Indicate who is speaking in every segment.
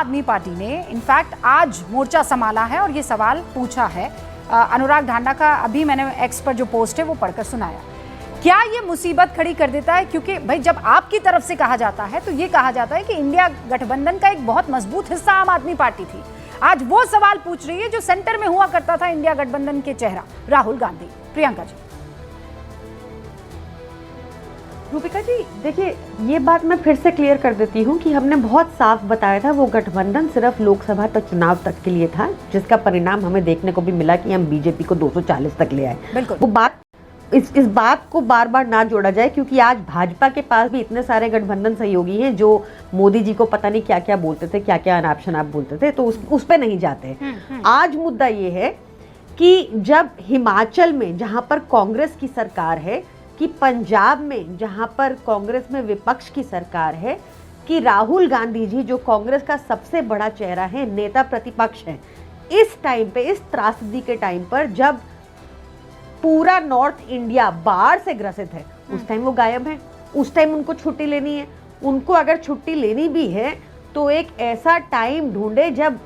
Speaker 1: आदमी पार्टी ने इनफैक्ट आज मोर्चा संभाला है और ये सवाल पूछा है। अनुराग ढांडा का अभी मैंने एक्स पर जो पोस्ट है वो पढ़कर सुनाया। क्या ये मुसीबत खड़ी कर देता है? क्योंकि भाई जब आपकी तरफ से कहा जाता है तो ये कहा जाता है कि इंडिया गठबंधन का एक बहुत मजबूत हिस्सा आम आदमी पार्टी थी। आज वो सवाल पूछ रही है जो सेंटर में हुआ करता था इंडिया गठबंधन के चेहरा राहुल गांधी। प्रियंका जी।
Speaker 2: रूपिका जी देखिए, ये बात मैं फिर से क्लियर कर देती हूँ कि हमने बहुत साफ बताया था वो गठबंधन सिर्फ लोकसभा तक चुनाव तक के लिए था, जिसका परिणाम हमें देखने को भी मिला कि हम बीजेपी को 240 तक ले आए। वो बात इस बात को बार बार ना जोड़ा जाए, क्योंकि आज भाजपा के पास भी इतने सारे गठबंधन सहयोगी हैं जो मोदी जी को पता नहीं क्या क्या बोलते थे, क्या क्या अनाप शनाप बोलते थे, तो उस पे नहीं जाते। आज मुद्दा ये है कि जब हिमाचल में जहाँ पर कांग्रेस की सरकार है, कि पंजाब में जहां पर कांग्रेस में विपक्ष की सरकार है, कि राहुल गांधी जी जो कांग्रेस का सबसे बड़ा चेहरा है, नेता प्रतिपक्ष है, इस टाइम पे, इस त्रासदी के टाइम पर जब पूरा नॉर्थ इंडिया बाढ़ से ग्रसित है, उस टाइम वो गायब है। उस टाइम उनको छुट्टी लेनी है। उनको अगर छुट्टी लेनी भी है तो एक ऐसा टाइम ढूंढे जब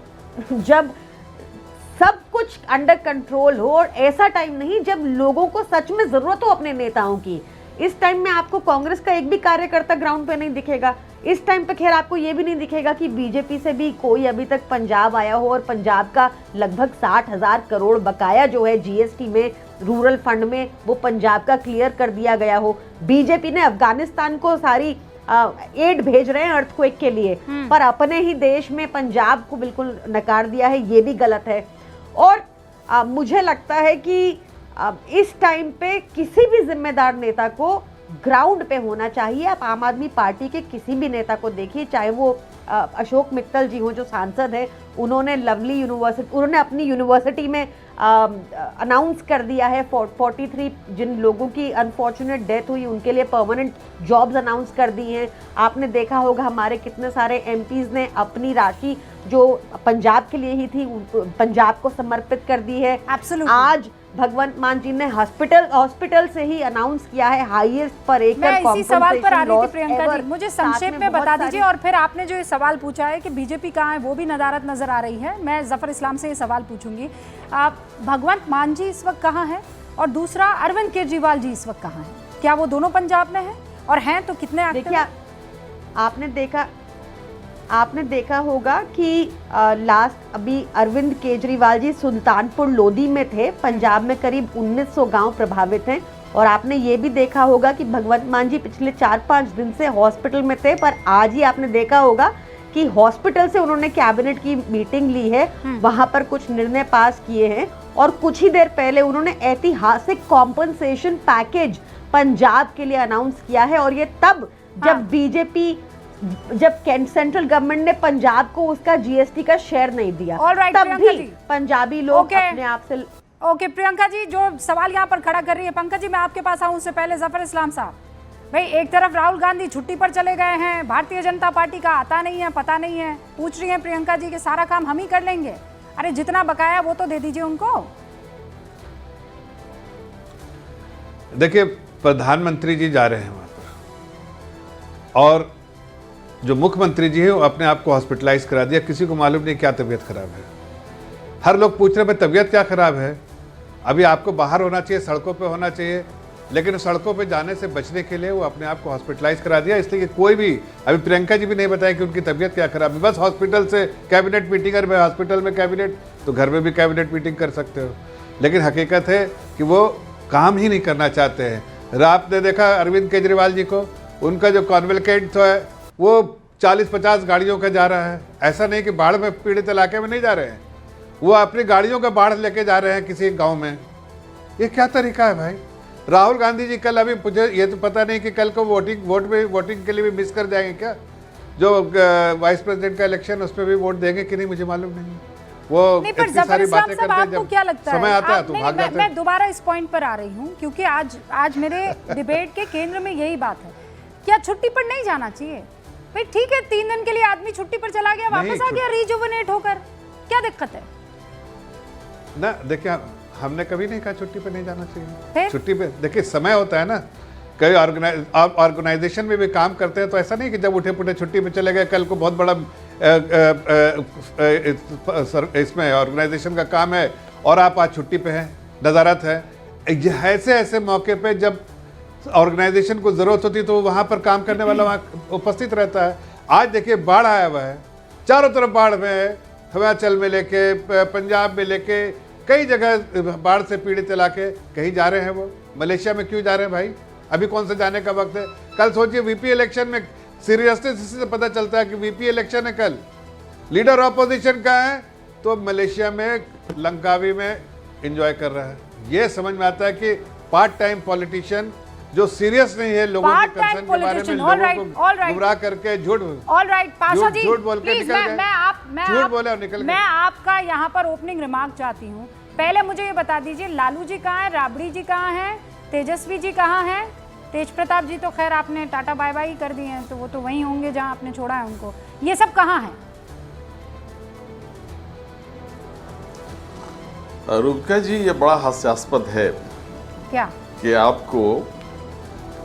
Speaker 2: सब कुछ अंडर कंट्रोल हो, और ऐसा टाइम नहीं जब लोगों को सच में जरूरत हो अपने नेताओं की। इस टाइम में आपको कांग्रेस का एक भी कार्यकर्ता ग्राउंड पे नहीं दिखेगा। इस टाइम पे खैर आपको ये भी नहीं दिखेगा कि बीजेपी से भी कोई अभी तक पंजाब आया हो और पंजाब का लगभग 60,000 करोड़ बकाया जो है जीएसटी में, रूरल फंड में, वो पंजाब का क्लियर कर दिया गया हो। बीजेपी ने अफगानिस्तान को सारी एड भेज रहे हैं अर्थक्वेक के लिए, पर अपने ही देश में पंजाब को बिल्कुल नकार दिया है, ये भी गलत है। और मुझे लगता है कि इस टाइम पे किसी भी जिम्मेदार नेता को ग्राउंड पे होना चाहिए। आप आम आदमी पार्टी के किसी भी नेता को देखिए, चाहे वो अशोक मित्तल जी हो जो सांसद है, उन्होंने लवली यूनिवर्सिटी, उन्होंने अपनी यूनिवर्सिटी में अनाउंस कर दिया है 43 जिन लोगों की अनफॉर्चुनेट डेथ हुई उनके लिए परमानेंट जॉब्स अनाउंस कर दी हैं। आपने देखा होगा हमारे कितने सारे एमपीज ने अपनी राशि जो पंजाब के लिए ही थी पंजाब को समर्पित कर दी है। आज भगवंत मान जी ने हॉस्पिटल से ही अनाउंस किया है हाईएस्ट पर एकड़
Speaker 1: कॉम्पेंसेशन। मैं इसी सवाल पर आ रही थी प्रियंका जी, मुझे संक्षेप में बता दीजिए। और फिर आपने जो ये सवाल पूछा है कि बीजेपी कहाँ है, वो भी नदारत नजर आ रही है। मैं जफर इस्लाम से ये सवाल पूछूंगी, भगवंत मान जी इस वक्त कहाँ है, और दूसरा अरविंद केजरीवाल जी इस वक्त कहाँ है? क्या वो दोनों पंजाब में हैं, और हैं तो कितने?
Speaker 2: देखिए, आपने देखा होगा कि लास्ट अभी अरविंद केजरीवाल जी सुल्तानपुर लोधी में थे। पंजाब में करीब 1900 गांव प्रभावित हैं। और आपने ये भी देखा होगा कि भगवंत मान जी पिछले 4-5 दिन से हॉस्पिटल में थे, पर आज ही आपने देखा होगा कि हॉस्पिटल से उन्होंने कैबिनेट की मीटिंग ली है, वहां पर कुछ निर्णय पास किए हैं। और कुछ ही देर पहले उन्होंने ऐतिहासिक कॉम्पनसेशन पैकेज पंजाब के लिए अनाउंस किया है। और ये तब जब सेंट्रल गवर्नमेंट ने पंजाब को उसका जीएसटी का शेयर नहीं दिया, तब भी पंजाबी लोग अपने आप से।
Speaker 1: ओके प्रियंका जी, जो सवाल यहाँ पर खड़ा कर रही है, पंकज जी मैं आपके पास आऊं उससे पहले जफर इस्लाम साहब, भाई एक तरफ राहुल गांधी छुट्टी पर चले गए हैं, भारतीय जनता पार्टी का आता नहीं है, पता नहीं है, पूछ रही है प्रियंका जी कि सारा काम हम ही कर लेंगे। अरे जितना बकाया वो तो दे दीजिए उनको।
Speaker 3: देखिए, प्रधानमंत्री जी जा रहे हैं वहां पर, और जो मुख्यमंत्री जी है वो अपने आप को हॉस्पिटलाइज करा दिया। किसी को मालूम नहीं क्या तबीयत खराब है। हर लोग पूछ रहे हैं तबीयत क्या खराब है। अभी आपको बाहर होना चाहिए, सड़कों पे होना चाहिए, लेकिन सड़कों पे जाने से बचने के लिए वो अपने आप को हॉस्पिटलाइज करा दिया। इसलिए कोई भी, अभी प्रियंका जी भी नहीं बताया कि उनकी तबीयत क्या खराब है। बस हॉस्पिटल से कैबिनेट मीटिंग, अगर हॉस्पिटल में कैबिनेट तो घर में भी कैबिनेट मीटिंग कर सकते हो। लेकिन हकीकत है कि वो काम ही नहीं करना चाहते हैं। आपने देखा अरविंद केजरीवाल जी को, उनका जो कॉन्वेलकेंट है वो 40-50 गाड़ियों का जा रहा है। ऐसा नहीं कि बाढ़ में पीड़ित इलाके में नहीं जा रहे हैं, वो अपनी गाड़ियों का बाढ़ लेके जा रहे हैं किसी गांव में। ये क्या तरीका है भाई? राहुल गांधी जी कल, अभी मुझे ये तो पता नहीं कि कल को वोटिंग के लिए भी मिस कर जाएंगे क्या, जो वाइस प्रेसिडेंट का इलेक्शन उसमें भी वोट देंगे कि नहीं मुझे मालूम नहीं। वो
Speaker 1: नहीं, पर जफर इस्लाम साहब आपको क्या लगता है?
Speaker 3: समय आता है तो भाग जाते हैं।
Speaker 1: मैं दोबारा इस पॉइंट पर आ रही हूँ क्योंकि आज मेरे डिबेट के केंद्र में यही बात है। क्या छुट्टी पर नहीं जाना चाहिए? भाई ठीक है, 3 दिन के लिए आदमी छुट्टी पर चला गया, वापस आ गया रिजुवेनेट होकर, क्या दिक्कत है?
Speaker 3: ना देखिए, हमने कभी नहीं कहा छुट्टी पे नहीं जाना चाहिए। छुट्टी पे देखिए समय होता है ना, कई ऑर्गेनाइजेशन में भी काम करते हैं, तो ऐसा नहीं कि जब उठे पुठे छुट्टी पे चले गए, कल को बहुत बड़ा इसमें ऑर्गेनाइजेशन का काम है और आप आज छुट्टी पे हैं, नज़ारत है। ऐसे ऐसे मौके पे जब ऑर्गेनाइजेशन को ज़रूरत होती है तो वहाँ पर काम करने वाला वहाँ उपस्थित रहता है। आज देखिए बाढ़ आया हुआ है, चारों तरफ बाढ़ में है, हिमाचल में लेके, पंजाब में लेके, कई जगह बाढ़ से पीड़ित इलाके। कहीं जा रहे हैं वो, मलेशिया में क्यों जा रहे हैं भाई? अभी कौन सा जाने का वक्त है? कल सोचिए वीपी इलेक्शन में, सीरियसनेस से पता चलता है कि वीपी इलेक्शन है कल, लीडर ऑपोजिशन का है तो मलेशिया में लंकावी में एंजॉय कर रहा है। ये समझ में आता है कि पार्ट टाइम पॉलिटिशियन जो सीरियस नहीं है लोगों के कंसर्न के बारे में, लोगों को गुमराह करके झूठ बोल के निकल गए, झूठ बोले और निकल गए।
Speaker 1: मैं आपका यहाँ पर ओपनिंग रिमार्क चाहती हूँ। पहले मुझे ये बता दीजिए, लालू जी कहाँ हैं, राबड़ी जी कहाँ हैं, तेजस्वी जी कहाँ हैं? तेज प्रताप जी तो खैर आपने टाटा बाय बाय ही कर दिए हैं, तो वो तो वहीं होंगे जहाँ आपने छोड़ा है उनको। ये सब कहाँ हैं?
Speaker 4: रुबिका जी, ये बड़ा हास्यास्पद है
Speaker 1: क्या
Speaker 4: कि आपको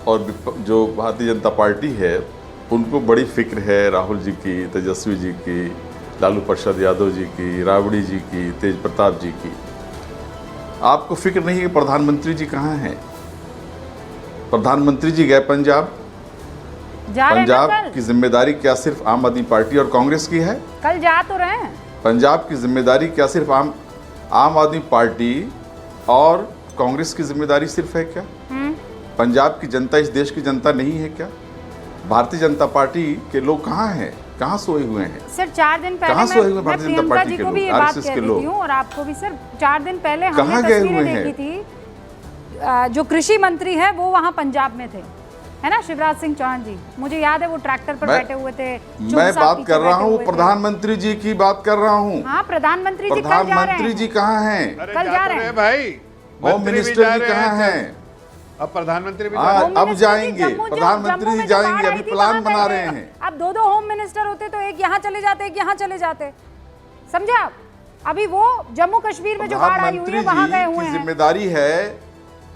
Speaker 4: और जो भारतीय जनता पार्टी है उनको बड़ी फिक्र है राहुल जी की, तेजस्वी जी की, लालू प्रसाद यादव जी की, राबड़ी जी की, तेज प्रताप जी की। आपको फिक्र नहीं है कि प्रधानमंत्री जी कहाँ हैं? प्रधानमंत्री जी गए पंजाब। पंजाब की जिम्मेदारी क्या सिर्फ आम आदमी पार्टी और कांग्रेस की है?
Speaker 1: कल जा तो रहे हैं।
Speaker 4: पंजाब की जिम्मेदारी क्या सिर्फ आम आदमी पार्टी और कांग्रेस की जिम्मेदारी सिर्फ है क्या? पंजाब की जनता इस देश की जनता नहीं है क्या? भारतीय जनता पार्टी के लोग कहाँ हैं? कहाँ सोए हुए हैं?
Speaker 1: सर 4 दिन पहले मैं प्रियंका जी को भी ये बात कह रही हूँ और आपको भी सर, 4 दिन पहले हमने तस्वीरें देखी थी, जो कृषि मंत्री है वो वहाँ पंजाब में थे, है ना, शिवराज सिंह चौहान जी। मुझे याद है वो ट्रैक्टर पर बैठे हुए थे।
Speaker 4: मैं बात कर रहा हूँ प्रधानमंत्री जी की बात कर रहा हूँ।
Speaker 1: हाँ, प्रधानमंत्री जी
Speaker 4: प्रधानमंत्री जी कहाँ हैं?
Speaker 1: कल जा रहे हैं
Speaker 3: भाई।
Speaker 4: होम मिनिस्टर जी कहाँ हैं?
Speaker 3: अब प्रधानमंत्री भी
Speaker 4: अब जाएंगे, प्रधानमंत्री जी जाएंगे, अभी प्लान बना रहे हैं।
Speaker 1: अब 2 होम मिनिस्टर होते तो एक यहाँ चले जाते, एक यहाँ चले जाते, समझे आप? अभी वो जम्मू कश्मीर में जो बाढ़ आई हुई है वहाँ गए हुए हैं।
Speaker 4: जिम्मेदारी है,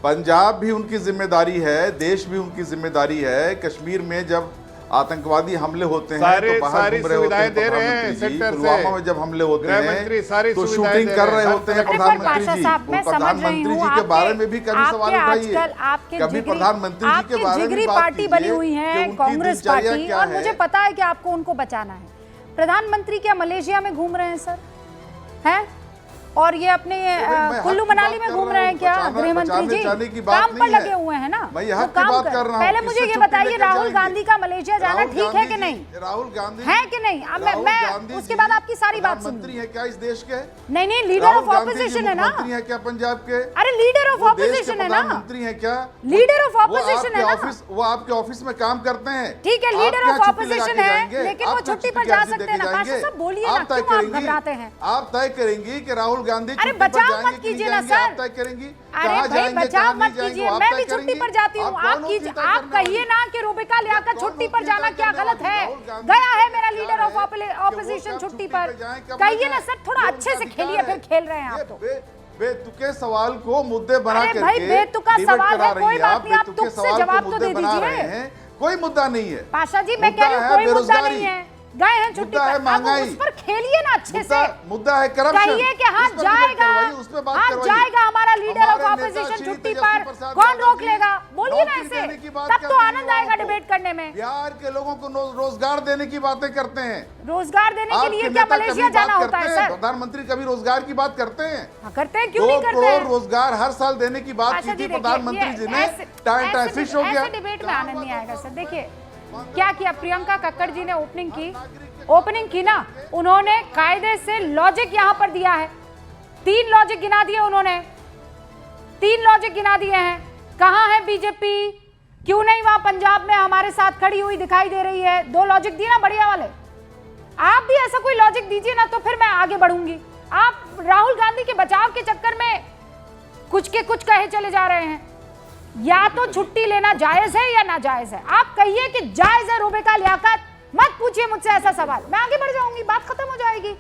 Speaker 4: पंजाब भी उनकी जिम्मेदारी है, देश भी उनकी जिम्मेदारी है। कश्मीर में जब आतंकवादी हमले होते हैं तो बाहर घूम रहे होते हैं प्रधानमंत्री जी, पुलवामा में जब हमले होते हैं तो शूटिंग कर रहे होते हैं प्रधानमंत्री जी। प्रधानमंत्री जी के बारे में भी कभी सवाल उठाइए, कभी प्रधानमंत्री जी के बारे में
Speaker 1: जिगरी पार्टी बनी हुई है कांग्रेस पार्टी, और मुझे पता है कि आपको उनको बचाना है। प्रधानमंत्री क्या मलेशिया में घूम रहे हैं सर? हैं? और ये अपने कुल्लू मनाली में घूम रहे हैं क्या गृह मंत्री जी? काम पर लगे हुए हैं ना, वो काम कर। पहले मुझे ये बताइए, राहुल गांधी का मलेशिया जाना ठीक है कि नहीं?
Speaker 4: राहुल गांधी
Speaker 1: है कि नहीं? अब मैं उसके बाद आपकी सारी बात
Speaker 4: मंत्री है क्या इस देश के?
Speaker 1: नहीं, लीडर ऑफ ऑपोजिशन है ना।
Speaker 4: मंत्री है क्या पंजाब के?
Speaker 1: अरे लीडर ऑफ ऑपोजिशन है ना।
Speaker 4: मंत्री है क्या?
Speaker 1: लीडर ऑफ ऑपोजिशन है ना।
Speaker 4: वो आपके ऑफिस में काम करते हैं।
Speaker 1: ठीक है, लीडर ऑफ ऑपोजिशन है, लेकिन वो छुट्टी पर जा सकते हैं ना। काशी साहब बोलिए ना, क्यों आप घबराते हैं?
Speaker 4: आप तय करेंगी कि राहुल गांधी
Speaker 1: अरे बचाव मत कीजिए ना सर।
Speaker 4: आप तय करेंगी
Speaker 1: अरे भाई बचाव मत कीजिए, मैं भी छुट्टी पर जाती हूँ। आप कहिए ना कि रुबिका लियाकत छुट्टी पर जाना क्या गलत है? गया है मेरा लीडर ऑफ ऑपोजिशन छुट्टी पर, कहिए ना सर। थोड़ा अच्छे से खेलिए, फिर खेल रहे हैं आप तो।
Speaker 4: बेतुके सवाल को मुद्दे बना करके
Speaker 1: भाई बेतुका सवाल है, कोई बात नहीं, आप तुक से जवाब तो दे दीजिए।
Speaker 4: कोई मुद्दा नहीं है
Speaker 1: पाशा जी, मैं कह रही हूँ कोई मुद्दा नहीं है। गए हैं छुट्टी पर,
Speaker 4: महंगाई,
Speaker 1: उस पर खेलिए ना अच्छे से।
Speaker 4: मुद्दा है करप्शन,
Speaker 1: कहिए कि हाँ जाएगा, हाँ जाएगा हमारा लीडर ऑफ ऑपोजिशन छुट्टी पर, कौन रोक लेगा? बोलिए ना ऐसे, तब तो आनंद आएगा डिबेट करने में।
Speaker 4: बिहार के लोगों को रोजगार देने की बातें करते हैं।
Speaker 1: रोजगार देने के लिए क्या मलेशिया जाना होता है सर?
Speaker 4: प्रधानमंत्री कभी रोजगार की बात करते हैं?
Speaker 1: करते हैं, क्यों नहीं करते हैं?
Speaker 4: रोजगार हर साल देने की बात की थी प्रधानमंत्री जी ने, टाइम फिश हो गया।
Speaker 1: डिबेट में आनंद नहीं आएगा सर। देखिए क्या किया प्रियंका कक्कड़ जी ने, ओपनिंग की ना, उन्होंने कायदे से लॉजिक यहां पर दिया है। 3 लॉजिक गिना दिए उन्होंने, 3 लॉजिक गिना दिए हैं। कहां है बीजेपी? क्यों नहीं वहां पंजाब में हमारे साथ खड़ी हुई दिखाई दे रही है? 2 लॉजिक दिए ना बढ़िया वाले। आप भी ऐसा कोई लॉजिक दीजिए ना, तो फिर मैं आगे बढ़ूंगी। आप राहुल गांधी के बचाव के चक्कर में कुछ के कुछ कहे चले जा रहे हैं। या तो छुट्टी लेना जायज है या नाजायज है। आप कहिए कि जायज है रुबिका लियाकत, मत पूछिए मुझसे ऐसा सवाल, मैं आगे बढ़ जाऊंगी, बात खत्म हो जाएगी।